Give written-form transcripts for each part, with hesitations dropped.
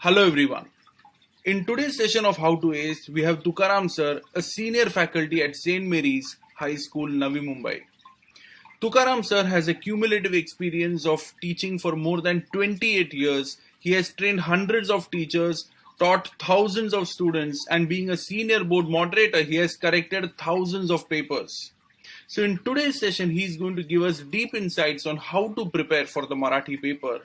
Hello everyone. In today's session of How to Ace, we have Tukaram sir, a senior faculty at St. Mary's High School, Navi Mumbai. Tukaram sir has a cumulative experience of teaching for more than 28 years. He has trained hundreds of teachers, taught thousands of students, and being a senior board moderator, he has corrected thousands of papers. So in today's session, he is going to give us deep insights on how to prepare for the Marathi paper.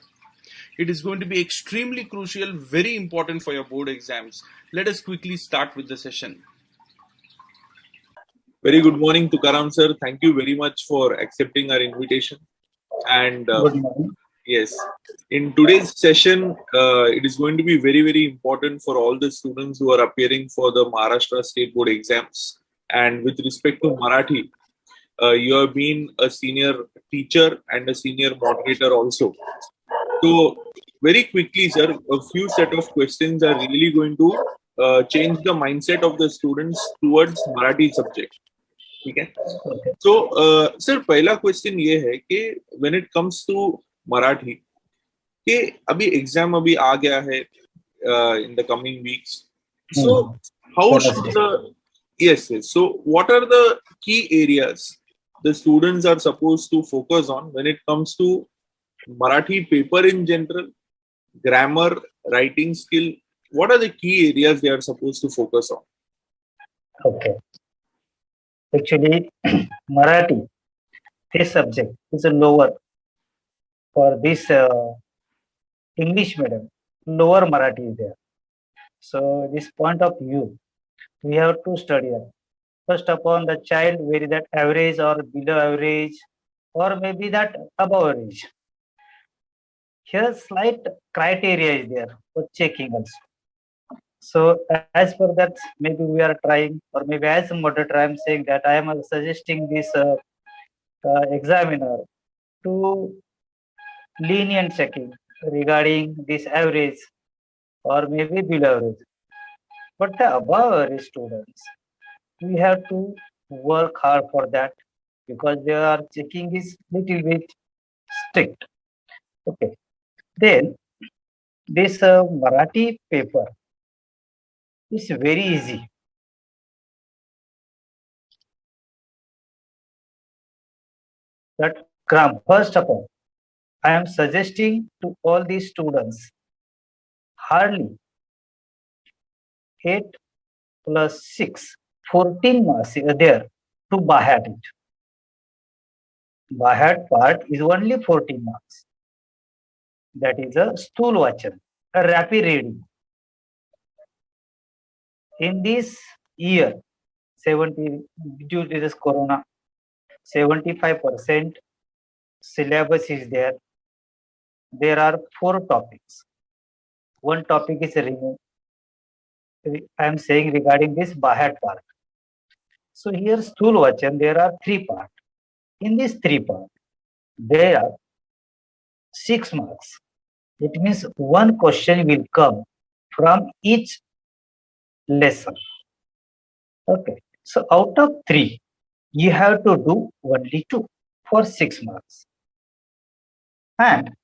It is going to be extremely crucial, very important for your board exams. Let us quickly start with the session. Very good morning, Tukaram sir. Thank you very much for accepting our invitation. And Good morning. yes, in today's session, it is going to be very, very important for all the students who are appearing for the Maharashtra State Board Exams. And with respect to Marathi, you have been a senior teacher and a senior moderator also. So very quickly, sir, a few set of questions are really going to change the mindset of the students towards Marathi subject. ठीक है. So, sir, पहला question ये है कि when it comes to Marathi, कि अभी exam अभी आ गया है in the coming weeks. So, how should the yes. So, what are the key areas the students are supposed to focus on when it comes to Marathi paper in general, grammar, writing skill? What are the key areas they are supposed to focus on? Okay. Actually, Marathi, this subject is a lower for this English medium. Lower Marathi is there. So, this point of view, we have to study that. First upon the child, where is that average or below average, or maybe that above average. Here, slight criteria is there for checking also. So, as per that, maybe we are trying, or maybe as a moderator, I am saying that I am suggesting this examiner to lenient checking regarding this average or maybe below average. But the above average students, we have to work hard for that because their checking is little bit strict. Okay. Then this Marathi paper is very easy. That first of all, I am suggesting to all these students hardly 8 plus 6, 14 marks are there to Bahat it. Bahat part is only 14 marks. That is a stool vachan, a rapid reading. In this year, 70 due to this corona, 75% syllabus is there. There are 4 topics. One topic is removed. I am saying regarding this Bahat part. So here stool vachan, there are 3 parts. In these 3 parts, there are 6 marks. It means one question will come from each lesson. Okay. So out of 3, you have to do only 2 for 6 marks. And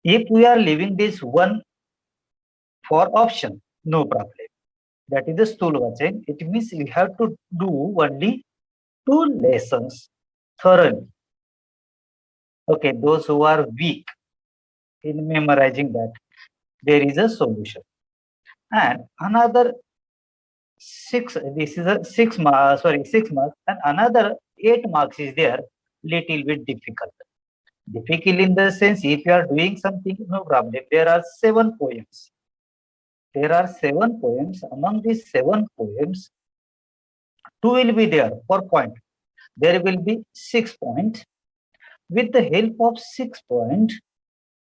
if we are leaving this one for option, no problem. That is the stool vachan. It means you have to do only 2 lessons thoroughly. Okay, those who are weak in memorizing that, there is a solution. And another 6, this is a 6 marks, 6 marks, and another 8 marks is there, little bit difficult. Difficult in the sense, if you are doing something, no problem. There are 7 poems. There are 7 poems. Among these 7 poems, 2 will be there for point. There will be 6 points. With the help of 6 points,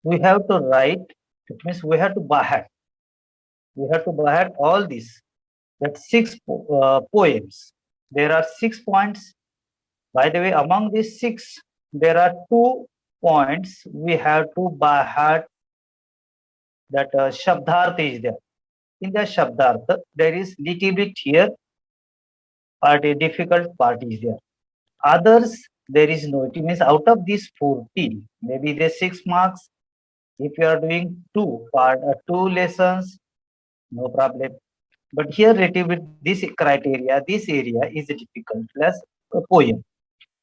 we have to write, it means we have to Bahat. We have to Bahat all these, that 6 poems. There are 6 points. By the way, among these 6, there are 2 points we have to Bahat. That Shabdarth is there. In the Shabdarth, there is little bit here, but a difficult part is there. Others, there is no. It means out of these 14, maybe the 6 marks, If you are doing two lessons, no problem. But here, relative with this criteria, this area is difficult plus a poem.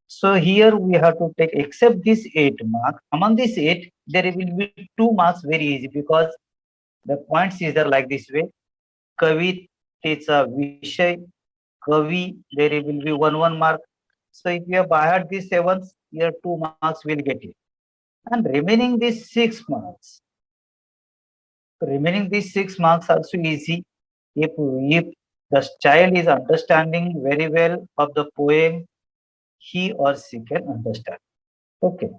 So here we have to take except this 8 marks. Among these 8, there will be 2 marks very easy because the points is there like this way. Kavitecha Vishay, Kavi, there will be one mark. So if you have by these 7, here 2 marks will get it. And remaining these 6 marks also easy. If the child is understanding very well of the poem, he or she can understand. Okay.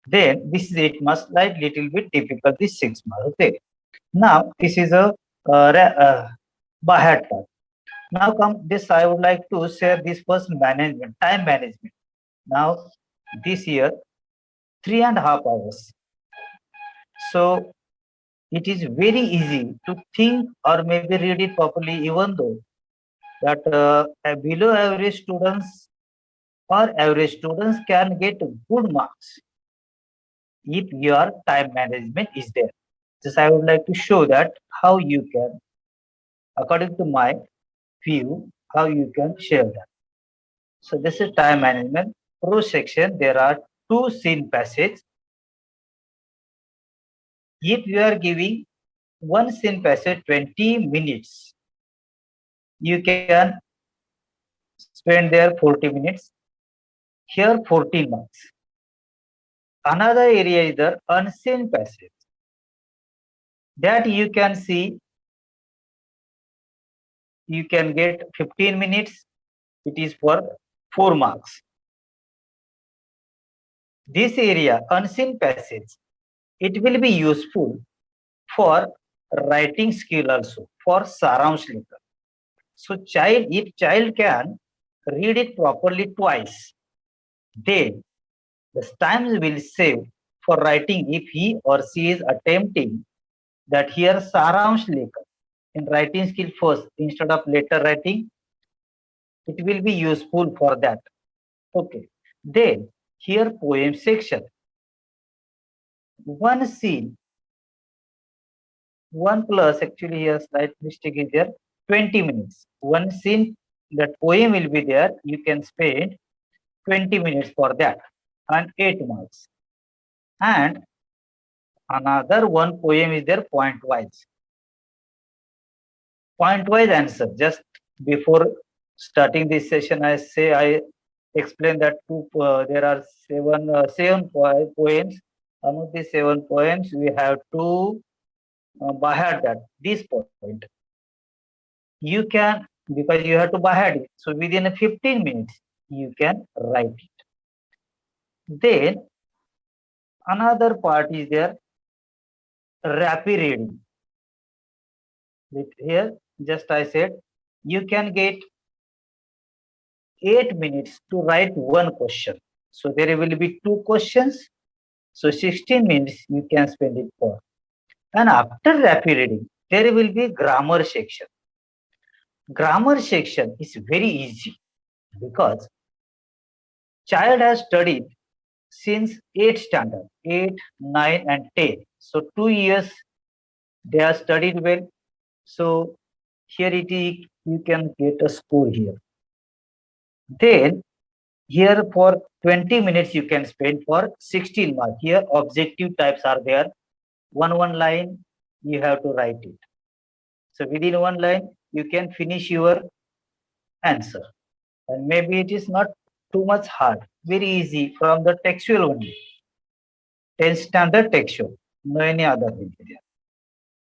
Then this is 8 marks, like little bit difficult. This 6 marks. Okay. Now this is a by heart part. Now come this. I would like to share this first management, time management. Now this year 3.5 hours. So it is very easy to think or maybe read it properly, even though that below average students or average students can get good marks if your time management is there. Just I would like to show that how you can, according to my view, how you can share that. So this is time management. Pro section, there are 2 scene passages. If you are giving one scene passage 20 minutes, you can spend there 40 minutes. Here 14 marks. Another area is the unseen passage. That you can see, you can get 15 minutes. It is for 4 marks. This area, unseen passage, it will be useful for writing skill also, for Saransh Lekhan. So if child can read it properly twice, then the time will save for writing if he or she is attempting that here Saransh Lekhan in writing skill first instead of letter writing. It will be useful for that. Okay. Then here poem section. One scene, 1 plus actually here slight mistake is there, 20 minutes. One scene, that poem will be there. You can spend 20 minutes for that and 8 marks. And another one poem is there point wise. Point wise answer. Just before starting this session, I explain that there are seven poems. Among these 7 poems, we have to by heart that this point. You can, because you have to by heart it. So within 15 minutes, you can write it. Then another part is there, rapid reading. Here, just I said, you can get 8 minutes to write one question. So there will be 2 questions. So 16 minutes you can spend it for. And after rapid reading, there will be grammar section. Grammar section is very easy because child has studied since 8th standard, 8, 9 and 10. So 2 years they have studied well. So here it is, you can get a score here. Then here for 20 minutes you can spend for 16 marks. Here objective types are there. One line you have to write it. So within 1 line you can finish your answer. And maybe it is not too much hard. Very easy from the textual only. 10th standard textual. No any other thing there.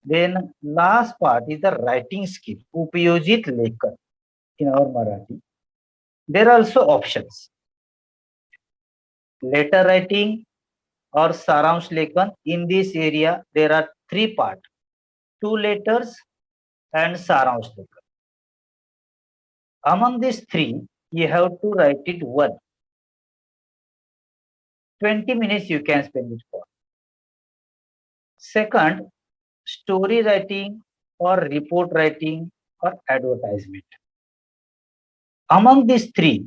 Then last part is the writing skill. Upayojit Lekhan in our Marathi. There are also options. Letter writing or Saransh Lekhan. In this area, there are 3 parts. 2 letters and Saransh Lekhan. Among these 3, you have to write it one. 20 minutes you can spend it for. Second, story writing or report writing or advertisement. Among these 3,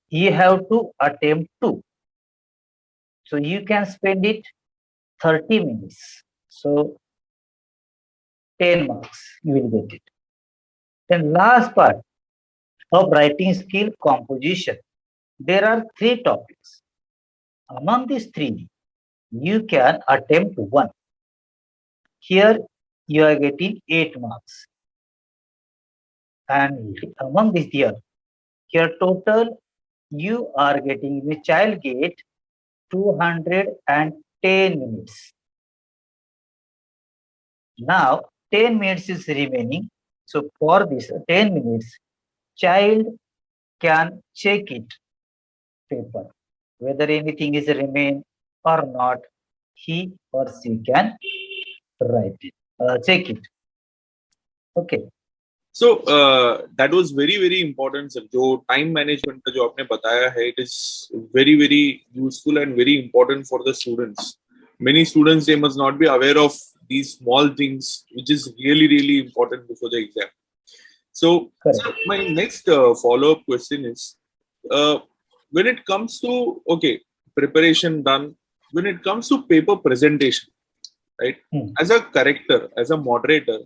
you have to attempt 2. So you can spend it 30 minutes. So 10 marks you will get it. Then last part of writing skill composition. There are 3 topics. Among these 3, you can attempt one. Here you are getting 8 marks. And among these here total you are getting, the child get 210 minutes. Now 10 minutes is remaining. So for this 10 minutes, child can check it paper, whether anything is remain or not, he or she can write it, check it. Okay. So that was very very important sir. जो time management का जो आपने बताया है, it is very very useful and very important for the students. Many students, they must not be aware of these small things, which is really really important before the exam. So Correct. sir, my next follow up question is, when it comes to preparation done, when it comes to paper presentation, right? As a corrector, as a moderator,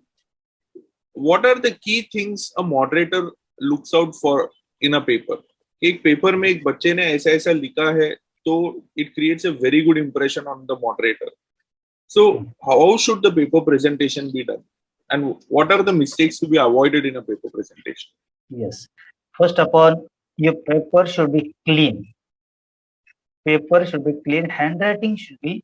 what are the key things a moderator looks out for in a paper? एक paper में एक बच्चे ने ऐसा ऐसा लिखा है, तो it creates a very good impression on the moderator. So how should the paper presentation be done, and what are the mistakes to be avoided in a paper presentation? Yes. First of all, your paper should be clean. Paper should be clean. Handwriting should be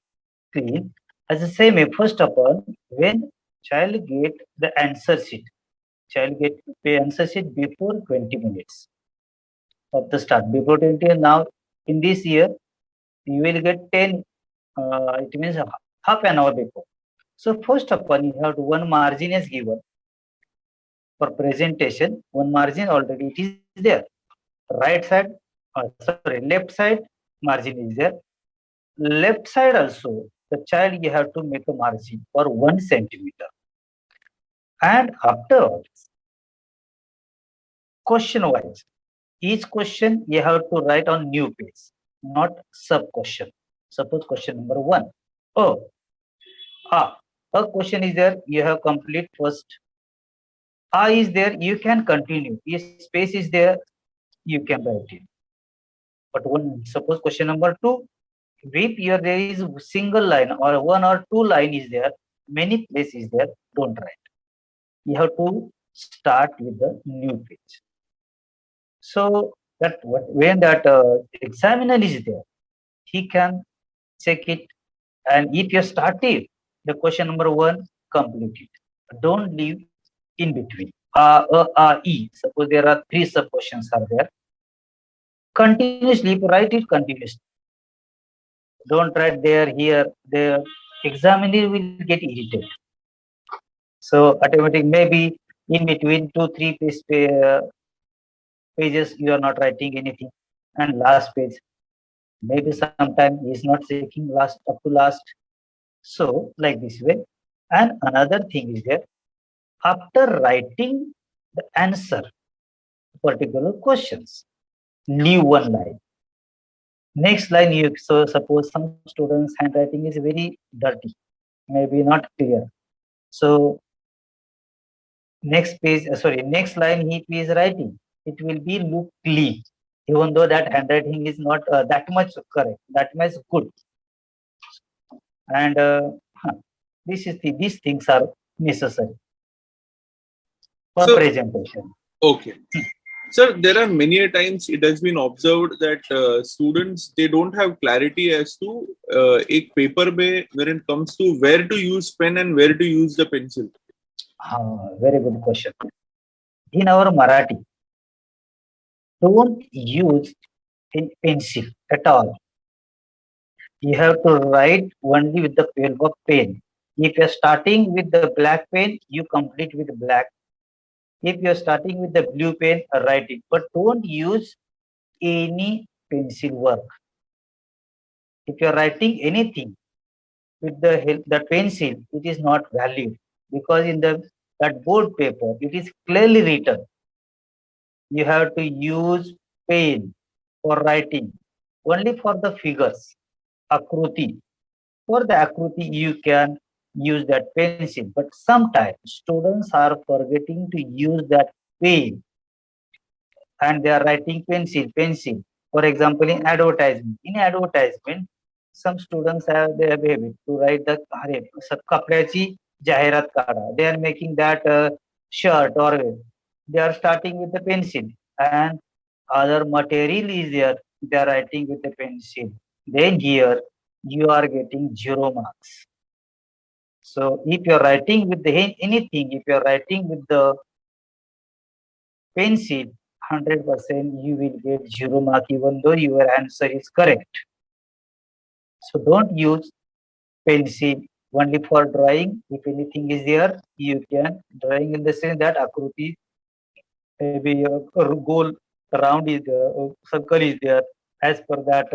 clean. As the same way, first of all, when child get the answer sheet, child get the answer sheet before 20 minutes of the start. Before 20, now in this year, you will get 10, it means half an hour before. So first of all, you have to, one margin is given for presentation. One margin already it is there. Right side, left side margin is there. Left side also, the child you have to make a margin for 1 centimeter. And afterwards, question wise, each question you have to write on new page, not sub question. Suppose question number 1. A question is there, you have complete first. A is there, you can continue. If space is there, you can write it. But when suppose question number 2, if there is single line or 1 or 2 line is there, many places there, don't write. You have to start with the new page. So that when that examiner is there, he can check it, and if you started the question number 1, complete it. Don't leave in between. E. Suppose there are 3 sub questions are there. Continuously write it continuously. Don't write there, here, there. Examiner will get irritated. So automatic, maybe in between 2-3 pages you are not writing anything, and last page maybe sometime he is not checking last up to last. So like this way. And another thing is there, after writing the answer particular questions, leave one line. Next line, you so suppose some students handwriting is very dirty, maybe not clear. So next line he is writing, it will be look clean, even though that handwriting is not that much correct, that much good. And these things are necessary for presentation. Okay. Sir, there are many times it has been observed that students, they don't have clarity as to a paper when it comes to where to use pen and where to use the pencil. Very good question. In our Marathi, don't use a pencil at all. You have to write only with the pen. If you are starting with the black pen, you complete with black. If you are starting with the blue pen, write it. But don't use any pencil work. If you are writing anything with the pencil, it is not valid, because in that board paper, it is clearly written. You have to use pen for writing, only for the figures, akruti. For the akriti, you can use that pencil, but sometimes students are forgetting to use that pen and they are writing pencil. For example, in advertisement, some students have their habit to write the कपड्याची जाहिरात काढा. They are making that shirt or they are starting with the pencil and other material is there. They are writing with the pencil. Then here you are getting 0 marks. So if you are writing with anything, if you are writing with the pencil, 100% you will get 0 mark even though your answer is correct. So don't use pencil only for drawing. If anything is there, you can drawing in the sense that akruti, maybe a goal round is there, a circle is there as per that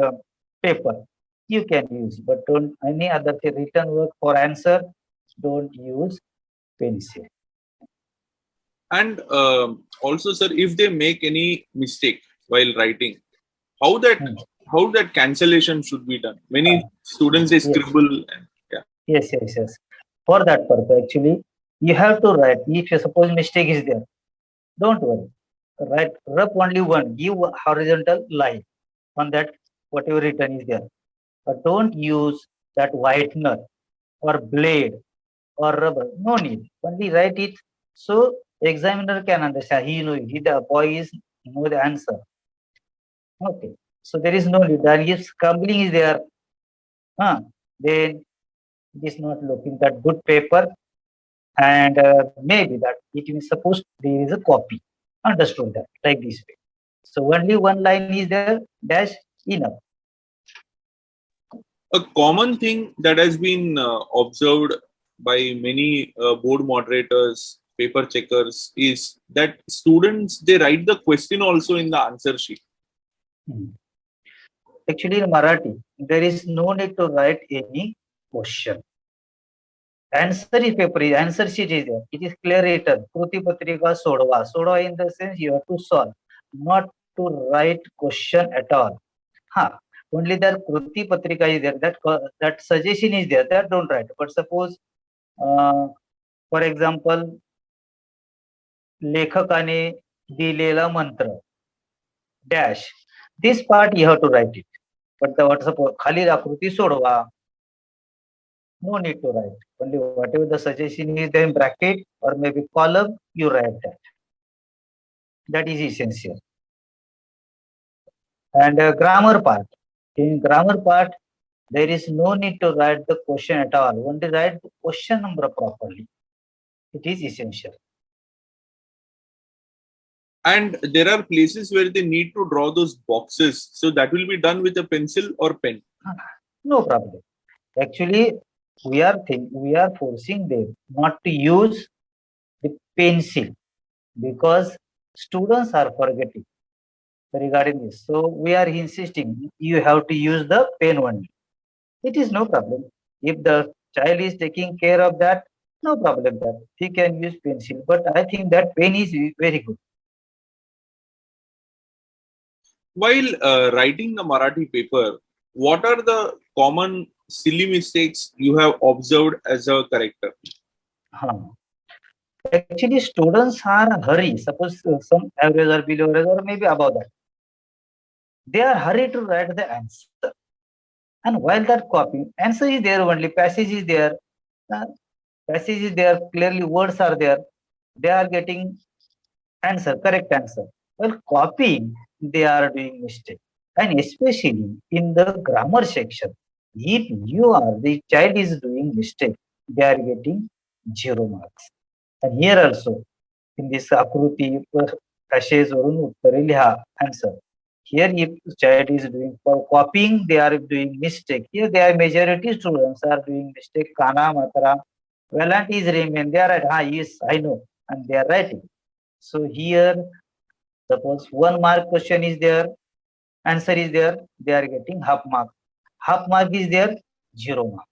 paper. You can use, but don't any other written work for answer. Don't use pencil. And also, sir, if they make any mistake while writing, how that cancellation should be done? Many students they scribble. And, yeah. Yes. For that purpose, actually, you have to write. If you suppose mistake is there, don't worry. Write rub only one. Give a horizontal line on that whatever written is there. But don't use that whitener or blade or rubber. No need. Only write it so examiner can understand. He know he the boy is know the answer. Okay. So there is no need. And if scribbling is there, then it is not looking that good paper and maybe that it is supposed there is a copy. Understood that like this way. So only one line is there, dash enough. A common thing that has been observed by many board moderators, paper checkers, is that students they write the question also in the answer sheet. Actually, in Marathi, there is no need to write any question. Answer is paper, answer sheet is there. It is clear written. Kruti patrika sodva. Sodva in the sense you have to solve, not to write question at all. Only that Kruti patrika is there. That suggestion is there. That don't write. But suppose, for example, लेखकाने दिलेला मंत्र dash. This part you have to write it. But the what suppose खाली आकृती सोडवा. No need to write. Only whatever the suggestion is there in bracket or maybe column, you write that. That is essential. And grammar part. In grammar part, there is no need to write the question at all. Only write the question number properly. It is essential. And there are places where they need to draw those boxes. So that will be done with a pencil or pen. No problem. Actually, we are forcing them not to use the pencil because students are forgetting regarding this. So we are insisting you have to use the pen only. It is no problem. If the child is taking care of that, no problem that he can use pencil. But I think that pen is very good. While writing the Marathi paper, what are the common silly mistakes you have observed as a corrector? Actually, students are hurry. Suppose some average or below average or maybe above that. They are hurried to write the answer. And while that copying, answer is there only, passage is there. Passage is there, clearly words are there. They are getting answer, correct answer. While copying, they are doing mistake. And especially in the grammar section, if the child is doing mistake, they are getting 0 marks. And here also, in this akruti, passage varun uttare liha, answer. Here, if child is doing for copying, they are doing mistake. Here, they are majority students are doing mistake. Kana, matra, Valant is remain. They are right. Yes, I know, and they are writing. So here, suppose 1 mark question is there, answer is there, they are getting half mark. Half mark is there, 0 mark.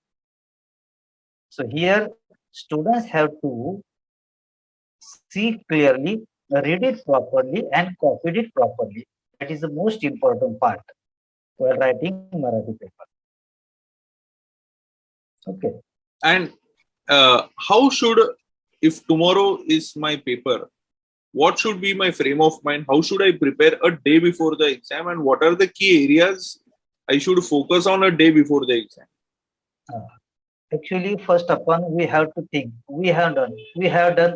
So here, students have to see clearly, read it properly, and copy it properly. That is the most important part while writing Marathi paper. Okay. And how should, if tomorrow is my paper, what should be my frame of mind? How should I prepare a day before the exam? And what are the key areas I should focus on a day before the exam? Uh, Actually, first upon we have to think. We have done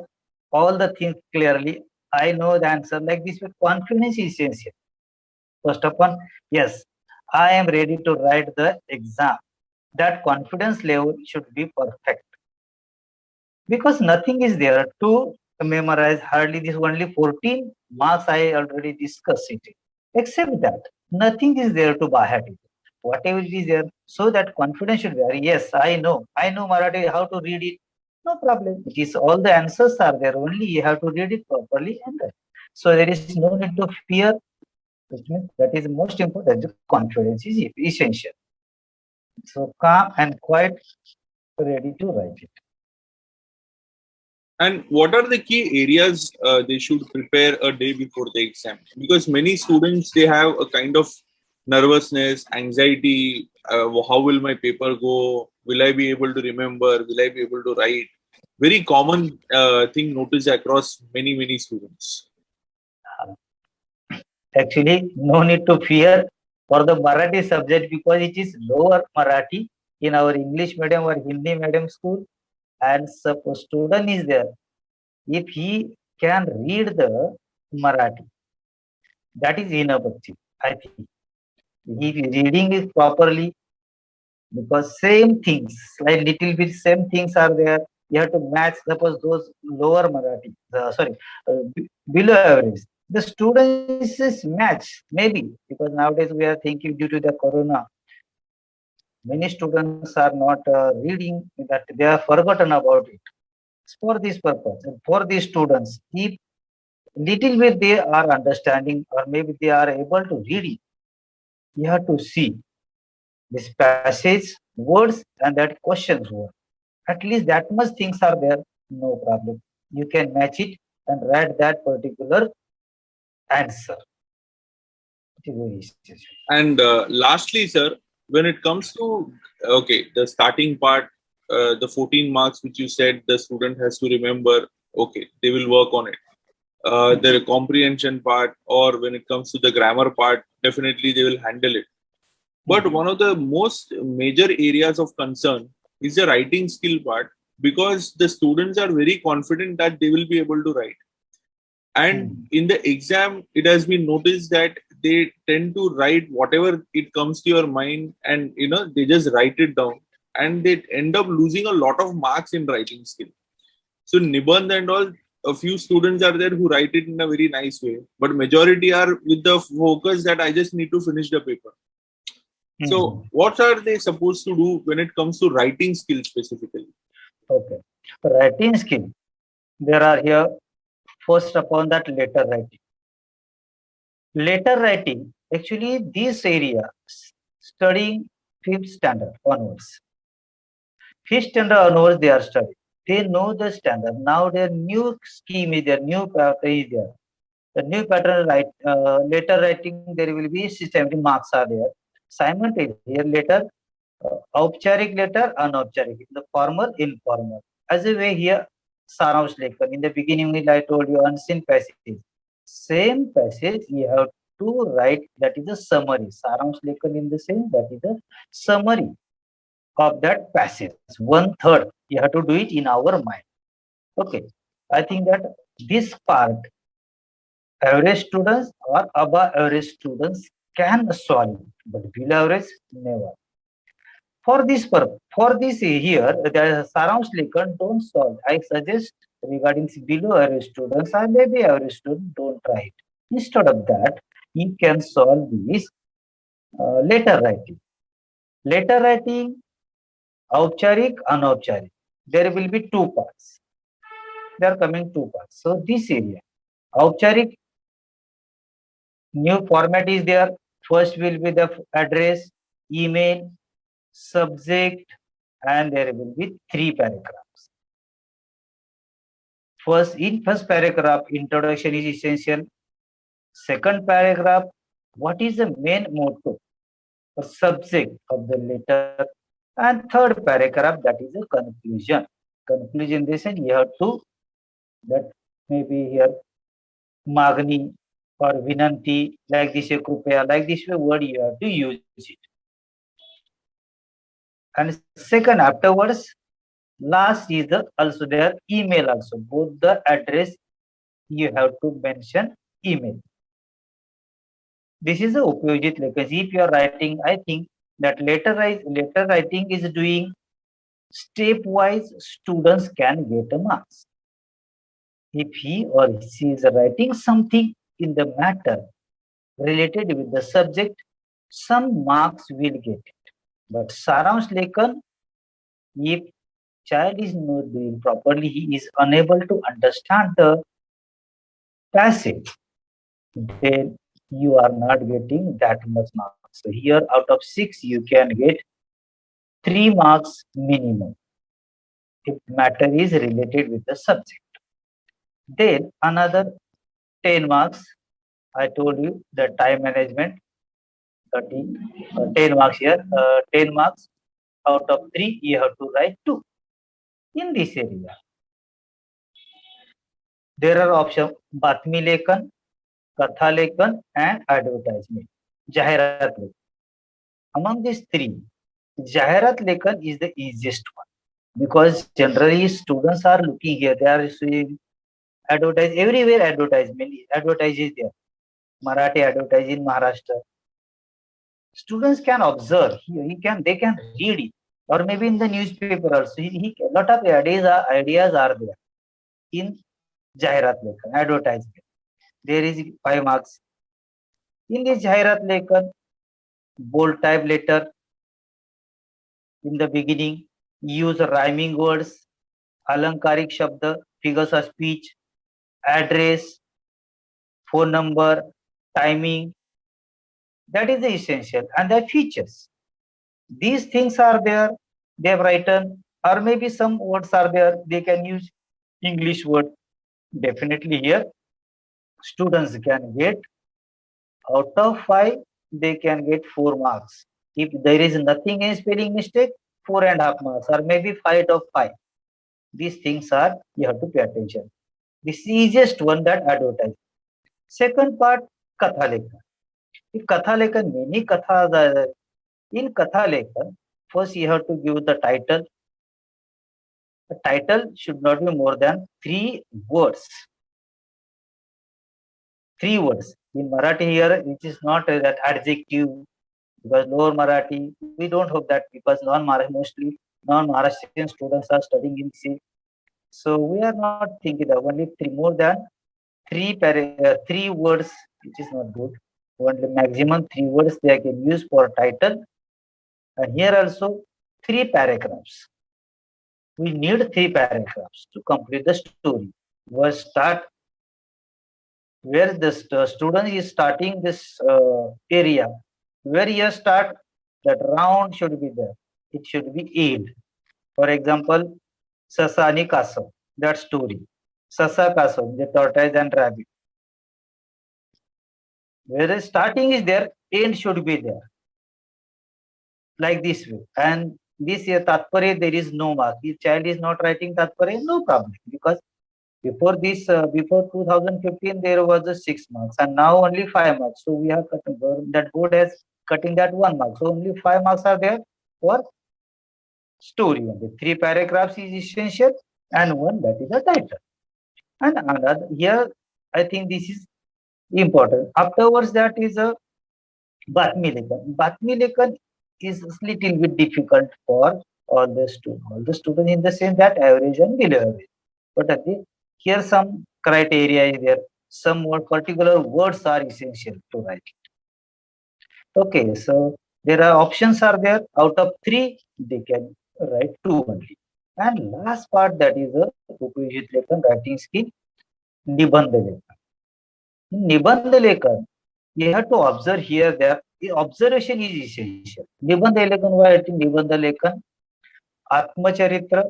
all the things clearly. I know the answer like this, but confidence is essential. First upon, yes, I am ready to write the exam. That confidence level should be perfect because nothing is there to memorize. Hardly this only 14 marks I already discussed it. Except that nothing is there to buy at it. Whatever it is there, so that confidence should be there. Yes, I know Marathi, how to read it. No problem. It is all the answers are there. Only you have to read it properly and right. So there is no need to fear, which means that is most important. The confidence is essential. So calm and quiet, ready to write it. And what are the key areas they should prepare a day before the exam? Because many students, they have a kind of nervousness, anxiety. How will my paper go? Will I be able to remember? Will I be able to write? Very common thing noticed across many students. Actually, no need to fear for the Marathi subject because it is lower Marathi in our English medium or Hindi medium school. And suppose student is there, if he can read the Marathi, that is enough. Actually, I think if reading is properly, because same things, like little bit same things are there. You have to match. Suppose those lower Marathi, below average. The students is match maybe because nowadays we are thinking due to the corona, many students are not reading that they are forgotten about it. For this purpose, and for these students, if little bit they are understanding or maybe they are able to read it, you have to see this passage, words, and that questions word. At least that much things are there, no problem. You can match it and write that particular answer. It is very easy. And lastly, sir, when it comes to the starting part, the 14 marks which you said the student has to remember, okay, they will work on it. The comprehension part, or when it comes to the grammar part, definitely they will handle it. But one of the most major areas of concern is the writing skill part, because the students are very confident that they will be able to write. And in the exam, it has been noticed that they tend to write whatever it comes to your mind, and they just write it down, and they end up losing a lot of marks in writing skill. So Nibandh and all, a few students are there who write it in a very nice way, but majority are with the focus that I just need to finish the paper. So what are they supposed to do when it comes to writing skills specifically? Okay. Writing skill. There are here first upon that letter writing. Letter writing, actually this area studying fifth standard onwards. Fifth standard onwards they are studying. They know the standard. Now their new scheme is there, new pattern is there. The new pattern letter writing, there will be 70 marks are there. Simultaneously, here letter, aupcharik letter, anaupcharik, the formal, informal. As a way here, Saransh Lekhan. In the beginning, I told you unseen passage. Same passage you have to write, that is a summary. Saransh Lekhan in the same, that is a summary of that passage. 1/3, you have to do it in our mind. Okay. I think that this part, average students or above average students can solve it, but below average, never. For this here, the Saransh Lekhan don't solve. I suggest regarding below average students or maybe average students, don't try it. Instead of that, you can solve this letter writing. Letter writing, aupcharik, anaupcharik. There will be two parts. There are coming two parts. So this area, aupcharik, new format is there. First will be the address, email, subject, and there will be 3 paragraphs. First paragraph, introduction is essential. Second paragraph, what is the main motto or subject of the letter? And third paragraph, that is a conclusion. Conclusion, they said you have to, that maybe here, Magni or Vinanti, like this way, Krupaya, like this way word you have to use it. And second, afterwards, last is the also their email also. Both the address you have to mention email. This is the opposite because if you are writing, I think that letter writing is doing stepwise, students can get a marks. If he or she is writing something in the matter related with the subject, some marks will get it. But Saransh Lekhan, if child is not doing properly, he is unable to understand the passage, then you are not getting that much marks. So here out of 6, you can get 3 marks minimum if matter is related with the subject. Then another 10 marks, I told you the time management, 30, 10 marks here, 10 marks out of 3, you have to write 2 in this area. There are options Batmi Lekhan, Katha Lekhan and advertisement. Jahirat Lekhan. Among these 3, Jahirat Lekhan is the easiest one because generally students are looking here, they are seeing advertise everywhere, advertise is there. Marathi advertise in Maharashtra. Students can observe, they can read it, or maybe in the newspaper also. A lot of ideas are there in Jahirat Lekhan, advertisement. There is 5 marks. In this Jahirat Lekhan, bold type letter in the beginning, use rhyming words, alankarik shabda, figures of speech, address, phone number, timing. That is the essential and the features. These things are there, they have written, or maybe some words are there, they can use English word. Definitely here, students can get out of 5, they can get 4 marks. If there is nothing in spelling mistake, 4.5 marks, or maybe 5 out of 5. These things are, you have to pay attention. This is easiest one, that advertise. Second part, Katha Lekhan. In Katha Lekhan, many kathas are there. In Katha Lekhan, first you have to give the title. The title should not be more than 3 words. 3 words. In Marathi here, it is not that adjective, because lower Marathi, we don't hope that because mostly non-Maharashtrian students are studying in C. So we are not thinking that only 3 more than 3 words, which is not good. Only maximum 3 words they can use for title. And here also 3 paragraphs. We need 3 paragraphs to complete the story. We start where the student is starting this area. Where you start, that round should be there. It should be end. For example, Sasani Kasav, that story. Sasa Kasav, the tortoise and rabbit. Where the starting is there, end should be there. Like this way. And this here, Tatpare, there is no mark. If child is not writing Tatpare, no problem. Because before this, before 2015, there was a 6 marks, and now only 5 marks. So we have cut, that board has cutting that 1 mark. So only 5 marks are there for story. Only 3 paragraphs is essential, and 1 that is the title. And another here, I think this is important. Afterwards, that is a Batmi Lekhan. Batmi Lekhan is a little bit difficult for all the students in the sense that average and below average. But again, here some criteria is there. Some more particular words are essential to write it. Okay, so there are options are there. Out of 3, they can write 2 only. And last part, that is a Upayojit Lekhan writing skill, Nibandha Lekhan. In Nibandha Lekhan, you have to observe here that the observation is essential. Nibandha Lekhan, why writing Nibandha Lekhan? Atmacharitra.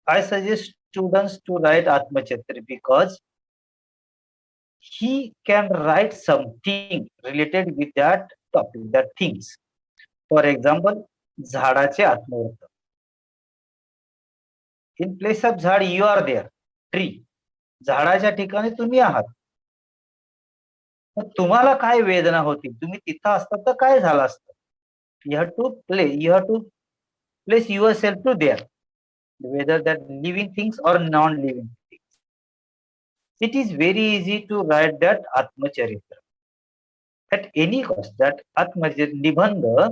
I suggest students to write Atmacharitra because he can write something related with that topic, that things. For example, झाडाचे आत्मवर्त. In place of झाड you are there. Tree. झाडाच्या ठिकाणी तुम्ही आहात. मग तुम्हाला काय वेदना होती? तुम्ही तिथं असतात तर काय झालं असतं? You have to place yourself to there. Whether that living things or non-living things. It is very easy to write that Atmacharitra. At any cost, that Atmacharitra Nibandha,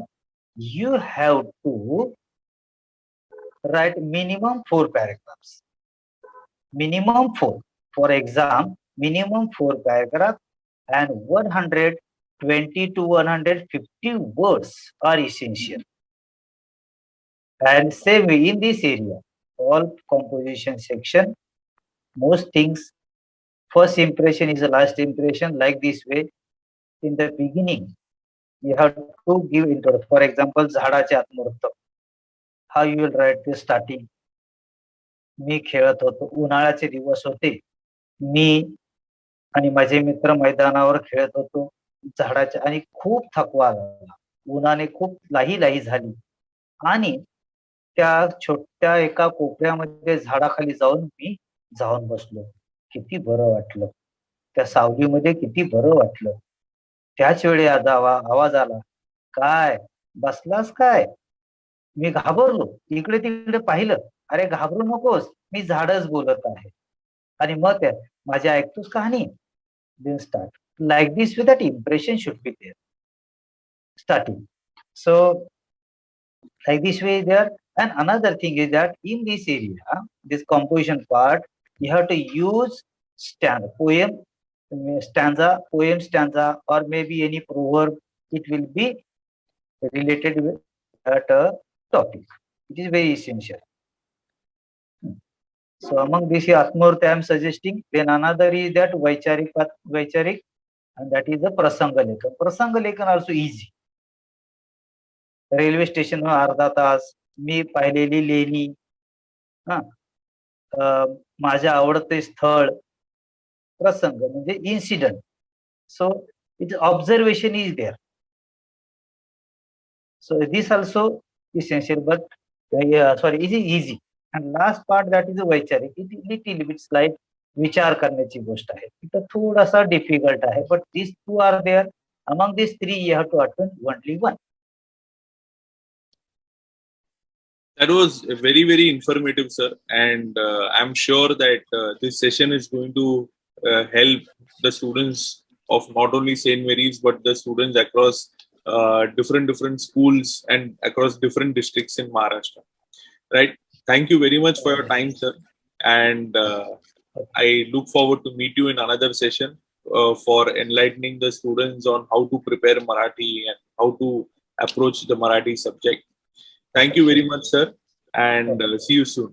you have to write minimum 4 paragraphs. Minimum 4. For exam, minimum 4 paragraphs and 120 to 150 words are essential. And same way in this area, all composition section, most things, first impression is the last impression, like this way. In the beginning, you have to give intro. For example, झाडाचे आत्मवर्त. How you will write the starting? मी खेळत होतो. उन्हाळ्याचे दिवस होते. मी आणि माझे मित्र मैदानावर खेळत होतो. झाडाच्या आणि खूप थकवा आला. उन्हाने खूप लाही झाली आणि त्या छोट्या एका कोपऱ्यामध्ये झाडाखाली मी जाऊन बसलो. किती बरं वाटलं. त्या सावलीमध्ये किती बरं वाटलं. त्याच वेळी आवाज आला, काय बसलास काय? मी घाबरलो. इकडे तिकडे पाहिलं. अरे घाबरू नकोस, मी झाडच बोलत आहे. आणि मग त्या माझ्या ऐकतोस कहाणी. Then start. Like this way that impression should be there. Starting. So like this way there. And another thing is that in this area, this composition part, you have to use poem stanza, or maybe any proverb. It will be related with that topic. It is very essential. So among these Atmurti I am suggesting. Then another is that Vaicharik, and that is the Prasanga Lekhan. Prasanga Lekhan also easy. Railway station अर्धा तास, मी पाहिलेली लेणी, माझे आवडते स्थळ, प्रसंग म्हणजे incident. So it observation is there. So this also essential, but sorry is easy. And last part that is वैचारिक. It little bit slight विचार करण्याची गोष्ट आहे. इथं थोडासा डिफिकल्ट आहे, but this two are there. Among this 3 you have to attend only one. That was very, very informative, sir. And I'm sure that this session is going to help the students of not only St. Mary's, but the students across different schools and across different districts in Maharashtra. Right? Thank you very much for your time, sir. And I look forward to meet you in another session for enlightening the students on how to prepare Marathi and how to approach the Marathi subject. Thank you very much, sir, and see you soon.